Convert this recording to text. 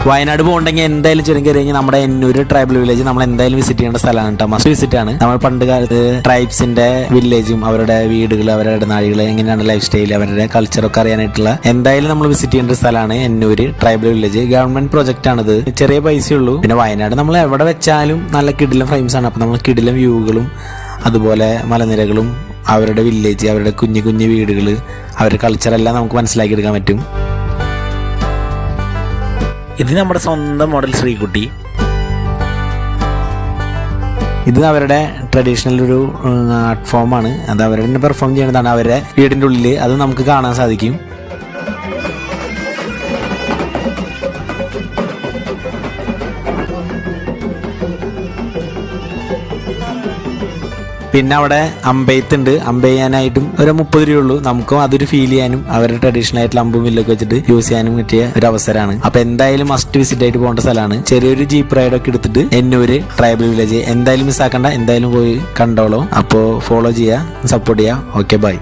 വയനാട് പോകണ്ടെങ്കിൽ എന്തായാലും ചുരം കയറി കഴിഞ്ഞാൽ നമ്മുടെ എന്നൂര് ട്രൈബൽ വില്ലേജ് നമ്മൾ എന്തായാലും വിസിറ്റ് ചെയ്യേണ്ട സ്ഥലമാണ് കേട്ടോ. മസ്റ്റ് വിസിറ്റ് ആണ്. നമ്മൾ പണ്ട് കാലത്ത് ട്രൈബ്സിന്റെ വില്ലേജും അവരുടെ വീടുകൾ, അവരുടെ നാടുകൾ, എങ്ങനെയാണ് ലൈഫ് സ്റ്റൈൽ, അവരുടെ കൾച്ചറൊക്കെ അറിയാനായിട്ടുള്ള എന്തായാലും നമ്മൾ വിസിറ്റ് ചെയ്യേണ്ട സ്ഥലമാണ് എന്നൂര് ട്രൈബൽ വില്ലേജ്. ഗവൺമെന്റ് പ്രൊജക്ട് ആണിത്. ചെറിയ പൈസയുള്ളൂ. പിന്നെ വയനാട് നമ്മൾ എവിടെ വെച്ചാലും നല്ല കിടിലം ഫ്രെയിംസ് ആണ്. അപ്പൊ നമ്മൾ കിടിലം വ്യൂകളും അതുപോലെ മലനിരകളും അവരുടെ വില്ലേജ്, അവരുടെ കുഞ്ഞു കുഞ്ഞു വീടുകൾ, അവരുടെ കൾച്ചറെല്ലാം നമുക്ക് മനസ്സിലാക്കി എടുക്കാൻ പറ്റും. ഇത് നമ്മുടെ സ്വന്തം മോഡൽ ശ്രീകുട്ടി. ഇത് അവരുടെ ട്രഡീഷണൽ ഒരു ആർട്ട് ഫോമാണ്. അത് അവരുടെ പെർഫോം ചെയ്യുന്നതാണ് അവരുടെ വീടിൻ്റെ ഉള്ളിൽ. അത് നമുക്ക് കാണാൻ സാധിക്കും. പിന്നെ അവിടെ അമ്പെയ്ത്തുണ്ട്. അമ്പെയ്യാനായിട്ടും ഒരു 30 രൂപയുള്ളൂ. നമുക്കും അതൊരു ഫീൽ ചെയ്യാനും അവരുടെ ട്രഡീഷണൽ ആയിട്ടുള്ള അമ്പും വില്ലൊക്കെ വെച്ചിട്ട് യൂസ് ചെയ്യാനും പറ്റിയ ഒരു അവസരമാണ്. അപ്പൊ എന്തായാലും മസ്റ്റ് വിസിറ്റ് ആയിട്ട് പോകേണ്ട സ്ഥലമാണ്. ചെറിയൊരു ജീപ്പ് റൈഡൊക്കെ എടുത്തിട്ട് എന്നൂര് ട്രൈബൽ വില്ലേജ് എന്തായാലും മിസ്സാക്കണ്ട. എന്തായാലും പോയി കണ്ടോളൂ. അപ്പോൾ ഫോളോ ചെയ്യുക, സപ്പോർട്ട് ചെയ്യുക. Okay, by.